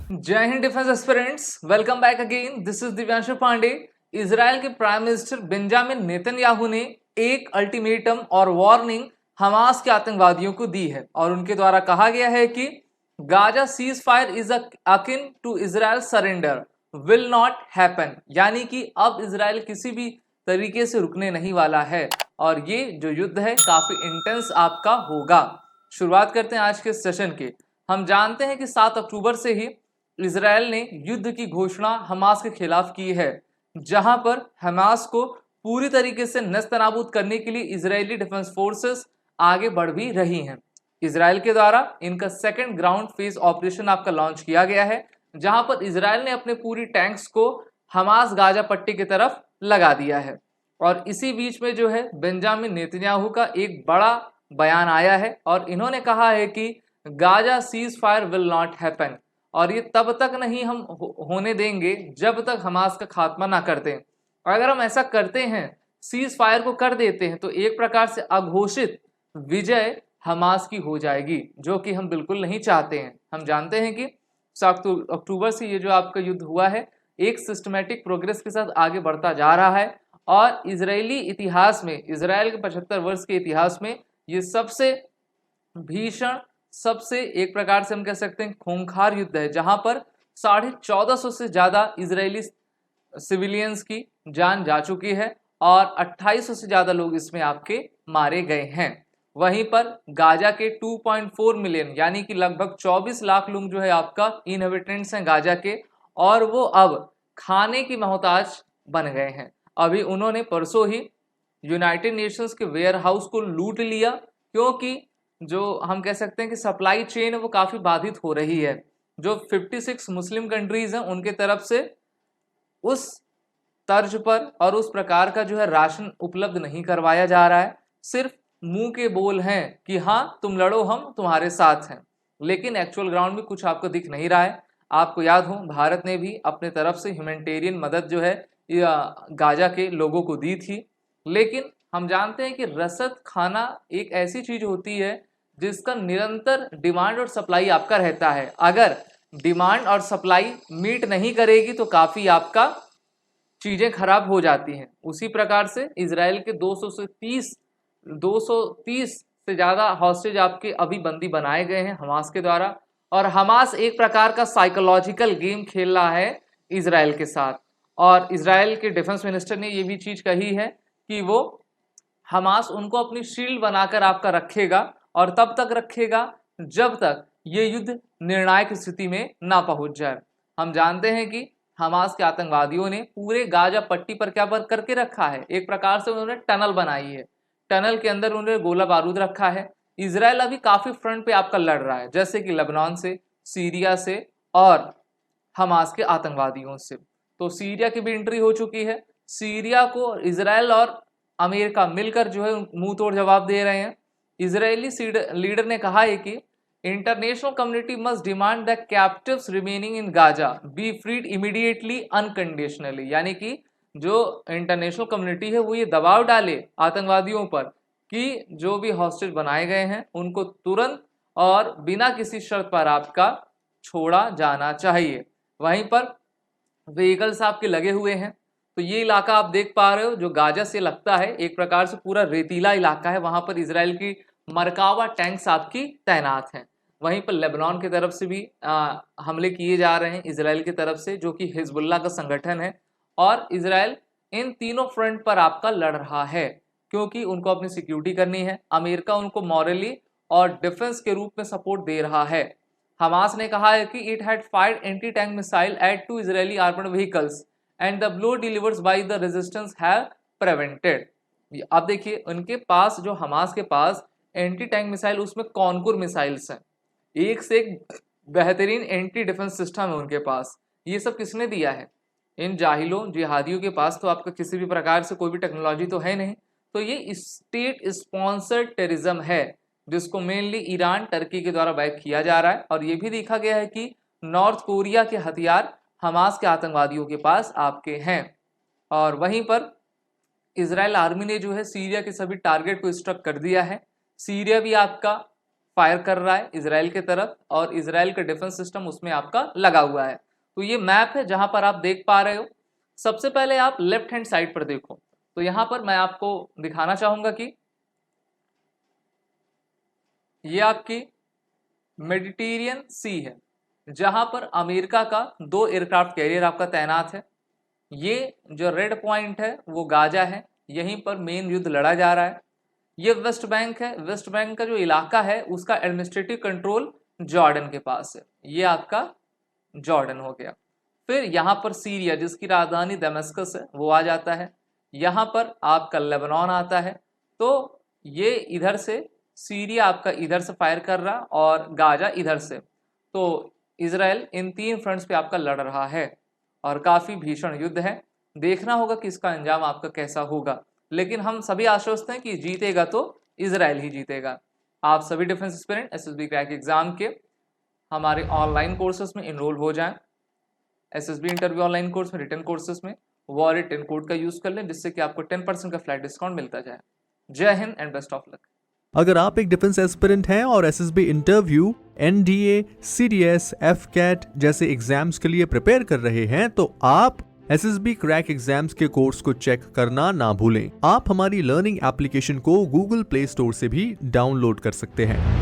जय हिंद defence aspirants, welcome back again. This is Divyanshu Pandey. Israel के प्राइम मिनिस्टर बेंजामिन नेतन्याहू ने एक अल्टीमेटम और वार्निंग हमास के आतंकवादियों को दी है और उनके द्वारा कहा गया है कि Gaza ceasefire is akin to Israel surrender will not happen, यानी कि अब इजराइल किसी भी तरीके से रुकने नहीं वाला है और ये जो युद्ध है काफी इंटेंस आपका होगा। शुरुआत करते हैं आज के सेशन की। हम जानते हैं कि 7 अक्टूबर से ही इजराइल ने युद्ध की घोषणा हमास के खिलाफ की है, जहां पर हमास को पूरी तरीके से नेस्तनाबूद करने के लिए इजरायली डिफेंस फोर्सेस आगे बढ़ भी रही हैं। इजराइल के द्वारा इनका सेकंड ग्राउंड फेज ऑपरेशन आपका लॉन्च किया गया है, जहां पर इजराइल ने अपने पूरी टैंक्स को हमास गाजा पट्टी की तरफ लगा दिया है। और इसी बीच में जो है बेंजामिन नेतन्याहू का एक बड़ा बयान आया है और इन्होंने कहा है कि Gaza cease fire will not happen, और ये तब तक नहीं हम होने देंगे जब तक हमास का खात्मा ना करते हैं। अगर हम ऐसा करते हैं, सीज फायर को कर देते हैं, तो एक प्रकार से अघोषित विजय हमास की हो जाएगी, जो कि हम बिल्कुल नहीं चाहते हैं। हम जानते हैं कि 7 अक्टूबर से ये जो आपका युद्ध हुआ है एक सिस्टमेटिक प्रोग्रेस के साथ आगे बढ़ता जा रहा है और इजरायली इतिहास में, इजराइल के 75 वर्ष के इतिहास में ये सबसे भीषण, सबसे एक प्रकार से हम कह सकते हैं खूंखार युद्ध है, जहां पर 1450 से ज्यादा इजरायली सिविलियंस की जान जा चुकी है और 2800 से ज्यादा लोग इसमें आपके मारे गए हैं। वहीं पर गाजा के 2.4 मिलियन यानी कि लगभग 24 लाख लोग जो है आपका इनहेबिटेंट्स हैं गाजा के, और वो अब खाने की मोहताज बन गए हैं। अभी उन्होंने परसों ही यूनाइटेड नेशंस के वेयर हाउस को लूट लिया, क्योंकि जो हम कह सकते हैं कि सप्लाई चेन है वो काफी बाधित हो रही है। जो 56 मुस्लिम कंट्रीज हैं उनके तरफ से उस तर्ज पर और उस प्रकार का जो है राशन उपलब्ध नहीं करवाया जा रहा है। सिर्फ मुंह के बोल हैं कि हाँ तुम लड़ो, हम तुम्हारे साथ हैं, लेकिन एक्चुअल ग्राउंड में कुछ आपको दिख नहीं रहा है। आपको याद हो भारत ने भी अपने तरफ से ह्यूमैनिटेरियन मदद जो है गाजा के लोगों को दी थी, लेकिन हम जानते हैं कि रसद खाना एक ऐसी चीज होती है जिसका निरंतर डिमांड और सप्लाई आपका रहता है। अगर डिमांड और सप्लाई मीट नहीं करेगी तो काफी आपका चीजें खराब हो जाती हैं। उसी प्रकार से इजराइल के 230 से ज्यादा हॉस्टेज आपके अभी बंदी बनाए गए हैं हमास के द्वारा, और हमास एक प्रकार का साइकोलॉजिकल गेम खेल रहा है इजराइल के साथ। और इजराइल के डिफेंस मिनिस्टर ने ये भी चीज कही है कि वो हमास उनको अपनी शील्ड बनाकर आपका रखेगा और तब तक रखेगा जब तक ये युद्ध निर्णायक स्थिति में ना पहुंच जाए। हम जानते हैं कि हमास के आतंकवादियों ने पूरे गाजा पट्टी पर क्या पर करके रखा है, एक प्रकार से उन्होंने टनल बनाई है, टनल के अंदर उन्होंने गोला बारूद रखा है। इजराइल अभी काफी फ्रंट पे आपका लड़ रहा है, जैसे कि लेबनान से, सीरिया से और हमास के आतंकवादियों से। तो सीरिया की भी एंट्री हो चुकी है। सीरिया को इजराइल और अमेरिका मिलकर जो है मुंह तोड़ जवाब दे रहे हैं। इजरायली लीडर ने कहा है कि international community must demand the captives remaining in Gaza be freed immediately unconditionally, यानी कि जो इंटरनेशनल कम्युनिटी है वो ये दबाव डाले आतंकवादियों पर कि जो भी हॉस्टेज बनाए गए हैं उनको तुरंत और बिना किसी शर्त पर आपका छोड़ा जाना चाहिए। वहीं पर व्हीकल्स आपके लगे हुए हैं, तो ये इलाका आप देख पा रहे हो जो गाजा से लगता है, एक प्रकार से पूरा रेतीला इलाका है। वहां पर इजराइल की मरकावा टैंक्स आपकी तैनात हैं। वहीं पर लेबनान की तरफ से भी हमले किए जा रहे हैं इजराइल की तरफ से, जो कि हिजबुल्लाह का संगठन है। और इजराइल इन तीनों फ्रंट पर आपका लड़ रहा है क्योंकि उनको अपनी सिक्योरिटी करनी है। अमेरिका उनको मॉरली और डिफेंस के रूप में सपोर्ट दे रहा है। हमास ने कहा है कि it had fired anti tank missile at 2 Israeli armoured vehicles and the blow delivered by the resistance have prevented. अब देखिए उनके पास, जो हमास के पास एंटी टैंक मिसाइल, उसमें कॉनकुर मिसाइल्स हैं, एक से एक बेहतरीन एंटी डिफेंस सिस्टम है उनके पास। ये सब किसने दिया है? इन जाहिलों जिहादियों के पास तो आपका किसी भी प्रकार से कोई भी टेक्नोलॉजी तो है नहीं। तो ये स्टेट स्पॉन्सर्ड टेररिज्म है जिसको मेनली ईरान, टर्की के द्वारा बैक किया जा रहा है। और ये भी देखा गया है कि नॉर्थ कोरिया के हथियार हमास के आतंकवादियों के पास आपके हैं। और वहीं पर इजराइल आर्मी ने जो है सीरिया के सभी टारगेट को स्ट्रक कर दिया है। सीरिया भी आपका फायर कर रहा है इजराइल की तरफ और इजराइल का डिफेंस सिस्टम उसमें आपका लगा हुआ है। तो ये मैप है जहां पर आप देख पा रहे हो। सबसे पहले आप लेफ्ट हैंड साइड पर देखो, तो यहां पर मैं आपको दिखाना चाहूंगा कि ये आपकी मेडिटेरियन सी है जहां पर अमेरिका का 2 एयरक्राफ्ट कैरियर आपका तैनात है। ये जो रेड पॉइंट है वो गाजा है, यहीं पर मेन युद्ध लड़ा जा रहा है। ये वेस्ट बैंक है, वेस्ट बैंक का जो इलाका है उसका एडमिनिस्ट्रेटिव कंट्रोल जॉर्डन के पास है, ये आपका जॉर्डन हो गया। फिर यहाँ पर सीरिया जिसकी राजधानी दमिश्कस है वो आ जाता है, यहाँ पर आपका लेबनान आता है। तो ये इधर से सीरिया आपका इधर से फायर कर रहा और गाजा इधर से। तो इजराइल इन 3 फ्रंट्स पे आपका लड़ रहा है और काफ़ी भीषण युद्ध है। देखना होगा कि इसका अंजाम आपका कैसा होगा, लेकिन हम सभी आश्वस्त हैं कि जीतेगा तो इजराइल ही जीतेगा। आप सभी defence aspirant SSB crack exam के हमारे ऑनलाइन कोर्सेज में इनरोल हो जाएं। एसएसबी इंटरव्यू ऑनलाइन कोर्स में रिटन कोर्सेज में वॉर 10 कोड का यूज कर लें, जिससे कि आपको 10% का फ्लैट डिस्काउंट मिलता जाए। जय Hind and best of luck. अगर आप एक डिफेंस एस्पिरेंट हैं और SSB interview, NDA, CDS, AFCAT जैसे एग्जाम्स के लिए प्रिपेयर कर रहे हैं तो आप एसएसबी क्रैक एग्जाम्स के कोर्स को चेक करना ना भूलें। आप हमारी लर्निंग एप्लीकेशन को गूगल प्ले स्टोर से भी डाउनलोड कर सकते हैं।